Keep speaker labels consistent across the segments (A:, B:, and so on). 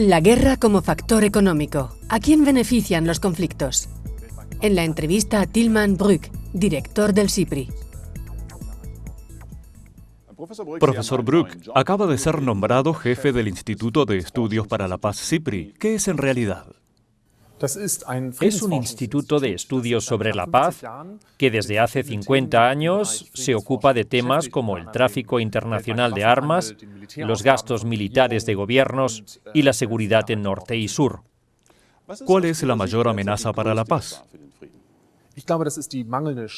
A: La guerra como factor económico. ¿A quién benefician los conflictos? En la entrevista a Tilman Brück, director del SIPRI.
B: Profesor Brück, acaba de ser nombrado jefe del Instituto de Estudios para la Paz SIPRI. ¿Qué es en realidad?
C: Es un instituto de estudios sobre la paz que desde hace 50 años se ocupa de temas como el tráfico internacional de armas, los gastos militares de gobiernos y la seguridad en norte y sur.
B: ¿Cuál es la mayor amenaza para la paz?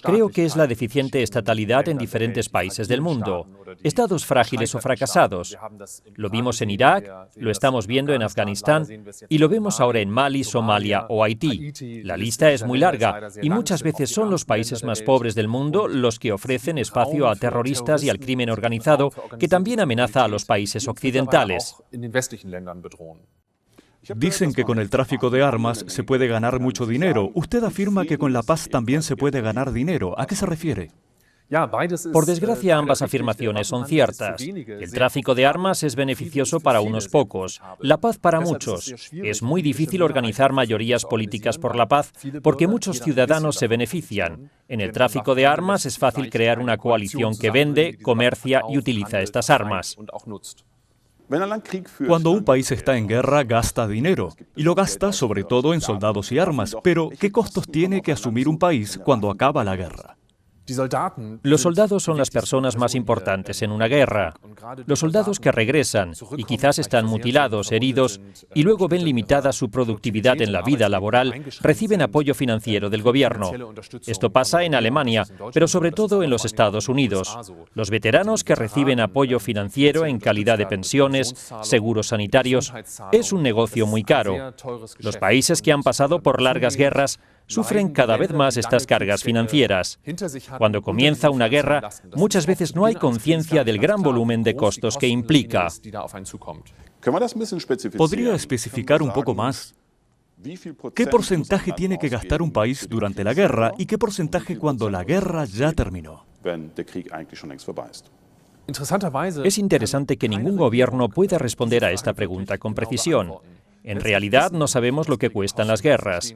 C: Creo que es la deficiente estatalidad en diferentes países del mundo, estados frágiles o fracasados. Lo vimos en Irak, lo estamos viendo en Afganistán y lo vemos ahora en Mali, Somalia o Haití. La lista es muy larga y muchas veces son los países más pobres del mundo los que ofrecen espacio a terroristas y al crimen organizado, que también amenaza a los países occidentales.
B: Dicen que con el tráfico de armas se puede ganar mucho dinero. Usted afirma que con la paz también se puede ganar dinero. ¿A qué se refiere?
C: Por desgracia, ambas afirmaciones son ciertas. El tráfico de armas es beneficioso para unos pocos, la paz para muchos. Es muy difícil organizar mayorías políticas por la paz porque muchos ciudadanos se benefician. En el tráfico de armas es fácil crear una coalición que vende, comercia y utiliza estas armas.
B: Cuando un país está en guerra, gasta dinero, y lo gasta sobre todo en soldados y armas. Pero, ¿qué costos tiene que asumir un país cuando acaba la guerra?
C: Los soldados son las personas más importantes en una guerra. Los soldados que regresan y quizás están mutilados, heridos, y luego ven limitada su productividad en la vida laboral, reciben apoyo financiero del gobierno. Esto pasa en Alemania, pero sobre todo en los Estados Unidos. Los veteranos que reciben apoyo financiero en calidad de pensiones, seguros sanitarios, es un negocio muy caro. Los países que han pasado por largas guerras sufren cada vez más estas cargas financieras. Cuando comienza una guerra, muchas veces no hay conciencia del gran volumen de costos que implica.
B: ¿Podría especificar un poco más? ¿Qué porcentaje tiene que gastar un país durante la guerra y qué porcentaje cuando la guerra ya terminó?
C: Es interesante que ningún gobierno pueda responder a esta pregunta con precisión. En realidad no sabemos lo que cuestan las guerras.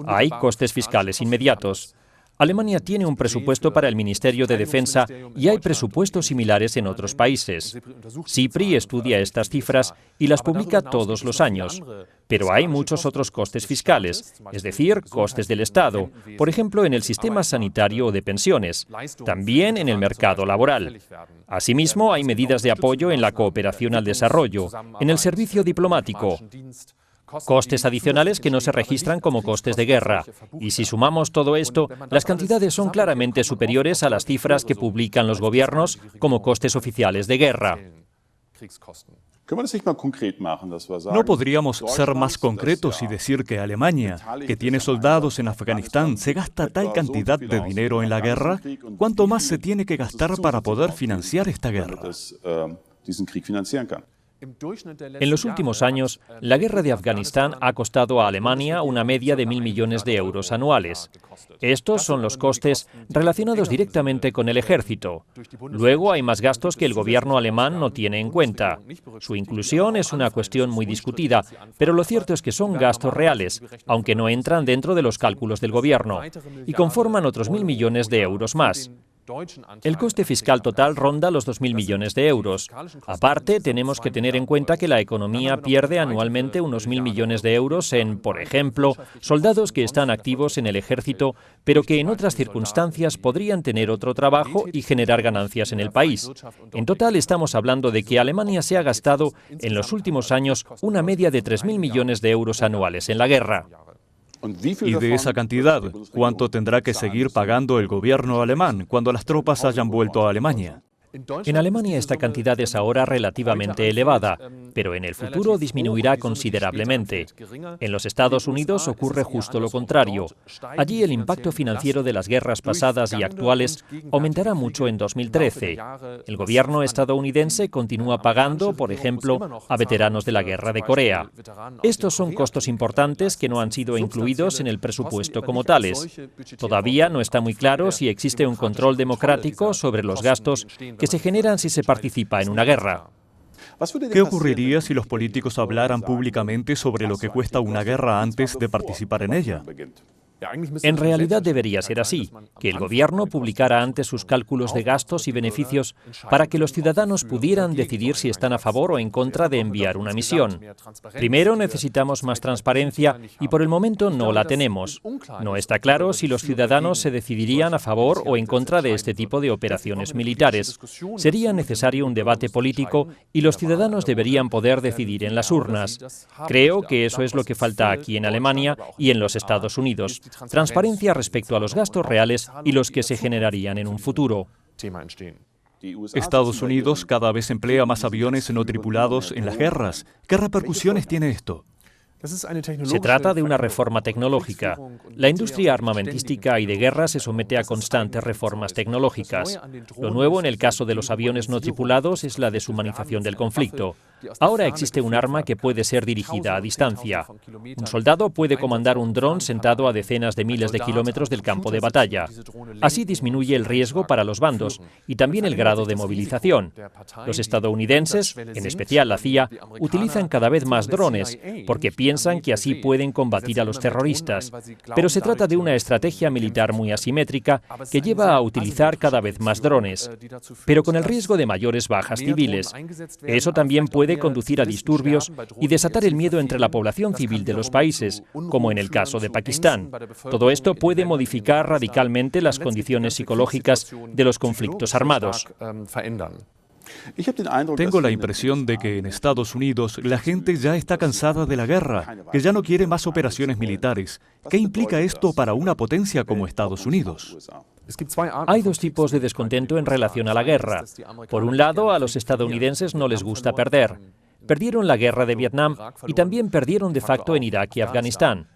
C: Hay costes fiscales inmediatos. Alemania tiene un presupuesto para el Ministerio de Defensa y hay presupuestos similares en otros países. SIPRI estudia estas cifras y las publica todos los años. Pero hay muchos otros costes fiscales, es decir, costes del Estado, por ejemplo, en el sistema sanitario o de pensiones, también en el mercado laboral. Asimismo, hay medidas de apoyo en la cooperación al desarrollo, en el servicio diplomático, costes adicionales que no se registran como costes de guerra. Y si sumamos todo esto, las cantidades son claramente superiores a las cifras que publican los gobiernos como costes oficiales de guerra.
B: ¿No podríamos ser más concretos y decir que Alemania, que tiene soldados en Afganistán, se gasta tal cantidad de dinero en la guerra? ¿Cuánto más se tiene que gastar para poder financiar esta guerra?
C: En los últimos años, la guerra de Afganistán ha costado a Alemania una media de 1.000 millones de euros anuales. Estos son los costes relacionados directamente con el ejército. Luego hay más gastos que el gobierno alemán no tiene en cuenta. Su inclusión es una cuestión muy discutida, pero lo cierto es que son gastos reales, aunque no entran dentro de los cálculos del gobierno, y conforman otros 1.000 millones de euros más. El coste fiscal total ronda los 2.000 millones de euros. Aparte, tenemos que tener en cuenta que la economía pierde anualmente unos 1.000 millones de euros en, por ejemplo, soldados que están activos en el ejército, pero que en otras circunstancias podrían tener otro trabajo y generar ganancias en el país. En total, estamos hablando de que Alemania se ha gastado en los últimos años una media de 3.000 millones de euros anuales en la guerra.
B: Y de esa cantidad, ¿cuánto tendrá que seguir pagando el gobierno alemán cuando las tropas hayan vuelto a Alemania?
C: En Alemania esta cantidad es ahora relativamente elevada, pero en el futuro disminuirá considerablemente. En los Estados Unidos ocurre justo lo contrario. Allí el impacto financiero de las guerras pasadas y actuales aumentará mucho en 2013. El gobierno estadounidense continúa pagando, por ejemplo, a veteranos de la guerra de Corea. Estos son costos importantes que no han sido incluidos en el presupuesto como tales. Todavía no está muy claro si existe un control democrático sobre los gastos que se generan si se participa en una guerra.
B: ¿Qué ocurriría si los políticos hablaran públicamente sobre lo que cuesta una guerra antes de participar en ella?
C: En realidad debería ser así, que el gobierno publicara antes sus cálculos de gastos y beneficios para que los ciudadanos pudieran decidir si están a favor o en contra de enviar una misión. Primero necesitamos más transparencia y por el momento no la tenemos. No está claro si los ciudadanos se decidirían a favor o en contra de este tipo de operaciones militares. Sería necesario un debate político y los ciudadanos deberían poder decidir en las urnas. Creo que eso es lo que falta aquí en Alemania y en los Estados Unidos. Transparencia respecto a los gastos reales y los que se generarían en un futuro.
B: Estados Unidos cada vez emplea más aviones no tripulados en las guerras. ¿Qué repercusiones tiene esto?
C: Se trata de una reforma tecnológica. La industria armamentística y de guerra se somete a constantes reformas tecnológicas. Lo nuevo en el caso de los aviones no tripulados es la deshumanización del conflicto. Ahora existe un arma que puede ser dirigida a distancia. Un soldado puede comandar un dron sentado a decenas de miles de kilómetros del campo de batalla. Así disminuye el riesgo para los bandos y también el grado de movilización. Los estadounidenses, en especial la CIA, utilizan cada vez más drones porque piensan que así pueden combatir a los terroristas. Pero se trata de una estrategia militar muy asimétrica que lleva a utilizar cada vez más drones, pero con el riesgo de mayores bajas civiles. Eso también puede conducir a disturbios y desatar el miedo entre la población civil de los países, como en el caso de Pakistán. Todo esto puede modificar radicalmente las condiciones psicológicas de los conflictos armados.
B: Tengo la impresión de que en Estados Unidos la gente ya está cansada de la guerra, que ya no quiere más operaciones militares. ¿Qué implica esto para una potencia como Estados Unidos?
C: Hay dos tipos de descontento en relación a la guerra. Por un lado, a los estadounidenses no les gusta perder. Perdieron la guerra de Vietnam y también perdieron de facto en Irak y Afganistán.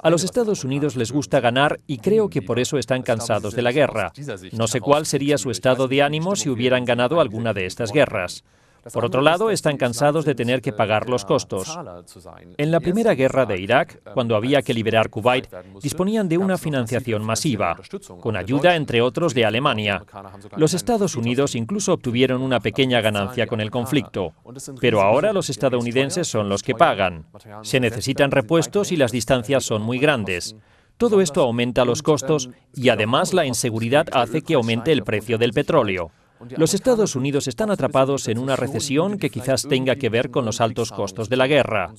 C: A los Estados Unidos les gusta ganar y creo que por eso están cansados de la guerra. No sé cuál sería su estado de ánimo si hubieran ganado alguna de estas guerras. Por otro lado, están cansados de tener que pagar los costos. En la primera guerra de Irak, cuando había que liberar Kuwait, disponían de una financiación masiva, con ayuda, entre otros, de Alemania. Los Estados Unidos incluso obtuvieron una pequeña ganancia con el conflicto. Pero ahora los estadounidenses son los que pagan. Se necesitan repuestos y las distancias son muy grandes. Todo esto aumenta los costos y además la inseguridad hace que aumente el precio del petróleo. Los Estados Unidos están atrapados en una recesión que quizás tenga que ver con los altos costos de la guerra.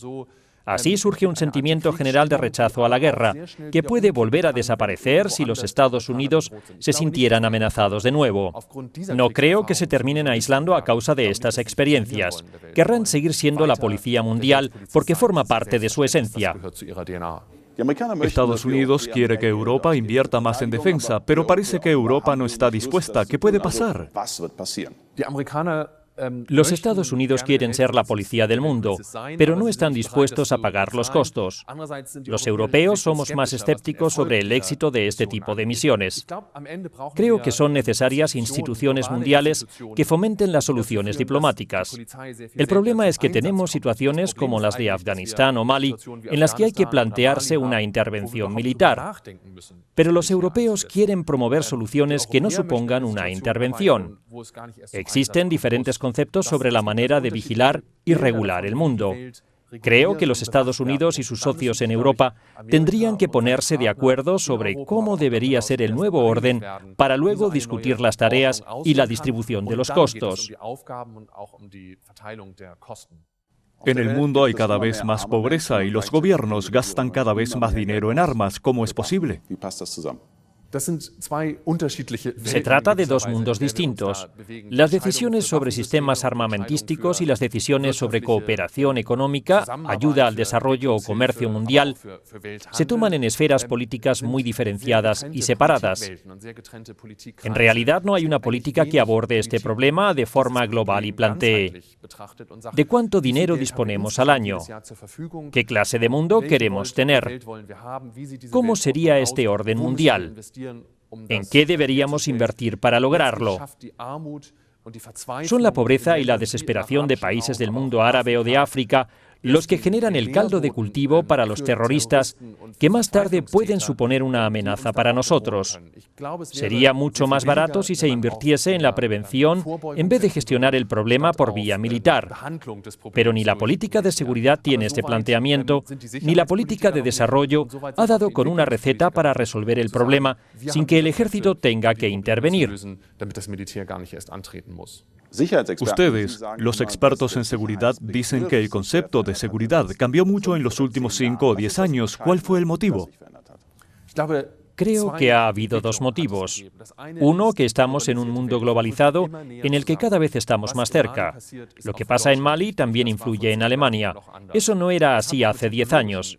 C: Así surge un sentimiento general de rechazo a la guerra, que puede volver a desaparecer si los Estados Unidos se sintieran amenazados de nuevo. No creo que se terminen aislando a causa de estas experiencias. Querrán seguir siendo la policía mundial porque forma parte de su esencia.
B: Estados Unidos quiere que Europa invierta más en defensa, pero parece que Europa no está dispuesta. ¿Qué puede pasar?
C: Los Estados Unidos quieren ser la policía del mundo, pero no están dispuestos a pagar los costos. Los europeos somos más escépticos sobre el éxito de este tipo de misiones. Creo que son necesarias instituciones mundiales que fomenten las soluciones diplomáticas. El problema es que tenemos situaciones como las de Afganistán o Mali, en las que hay que plantearse una intervención militar. Pero los europeos quieren promover soluciones que no supongan una intervención. Existen diferentes conceptos sobre la manera de vigilar y regular el mundo. Creo que los Estados Unidos y sus socios en Europa tendrían que ponerse de acuerdo sobre cómo debería ser el nuevo orden para luego discutir las tareas y la distribución de los costos.
B: En el mundo hay cada vez más pobreza y los gobiernos gastan cada vez más dinero en armas. ¿Cómo es posible?
C: Se trata de dos mundos distintos. Las decisiones sobre sistemas armamentísticos y las decisiones sobre cooperación económica, ayuda al desarrollo o comercio mundial se toman en esferas políticas muy diferenciadas y separadas. En realidad no hay una política que aborde este problema de forma global y plantee: ¿de cuánto dinero disponemos al año? ¿Qué clase de mundo queremos tener? ¿Cómo sería este orden mundial? ¿En qué deberíamos invertir para lograrlo? Son la pobreza y la desesperación de países del mundo árabe o de África los que generan el caldo de cultivo para los terroristas, que más tarde pueden suponer una amenaza para nosotros. Sería mucho más barato si se invirtiese en la prevención en vez de gestionar el problema por vía militar. Pero ni la política de seguridad tiene este planteamiento, ni la política de desarrollo ha dado con una receta para resolver el problema sin que el ejército tenga que intervenir.
B: Ustedes, los expertos en seguridad, dicen que el concepto de seguridad cambió mucho en los últimos 5 o 10 años. ¿Cuál fue el motivo?
C: Creo que ha habido dos motivos. Uno, que estamos en un mundo globalizado en el que cada vez estamos más cerca. Lo que pasa en Mali también influye en Alemania. Eso no era así hace 10 años.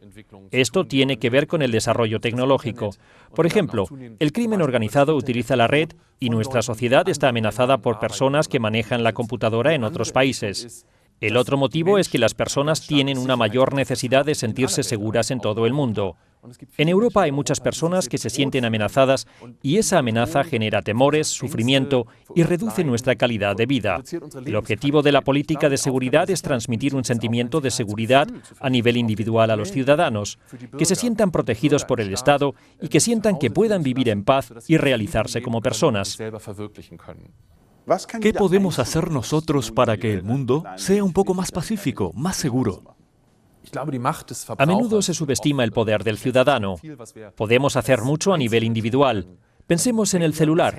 C: Esto tiene que ver con el desarrollo tecnológico. Por ejemplo, el crimen organizado utiliza la red y nuestra sociedad está amenazada por personas que manejan la computadora en otros países. El otro motivo es que las personas tienen una mayor necesidad de sentirse seguras en todo el mundo. En Europa hay muchas personas que se sienten amenazadas y esa amenaza genera temores, sufrimiento y reduce nuestra calidad de vida. El objetivo de la política de seguridad es transmitir un sentimiento de seguridad a nivel individual a los ciudadanos, que se sientan protegidos por el Estado y que sientan que puedan vivir en paz y realizarse como personas.
B: ¿Qué podemos hacer nosotros para que el mundo sea un poco más pacífico, más seguro?
C: A menudo se subestima el poder del ciudadano. Podemos hacer mucho a nivel individual. Pensemos en el celular.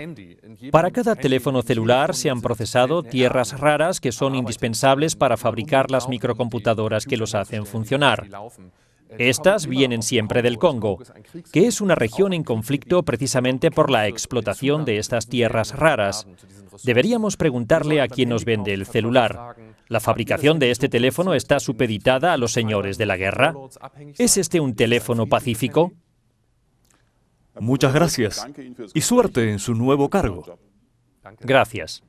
C: Para cada teléfono celular se han procesado tierras raras que son indispensables para fabricar las microcomputadoras que los hacen funcionar. Estas vienen siempre del Congo, que es una región en conflicto precisamente por la explotación de estas tierras raras. Deberíamos preguntarle a quien nos vende el celular: ¿la fabricación de este teléfono está supeditada a los señores de la guerra? ¿Es este un teléfono pacífico?
B: Muchas gracias y suerte en su nuevo cargo.
C: Gracias.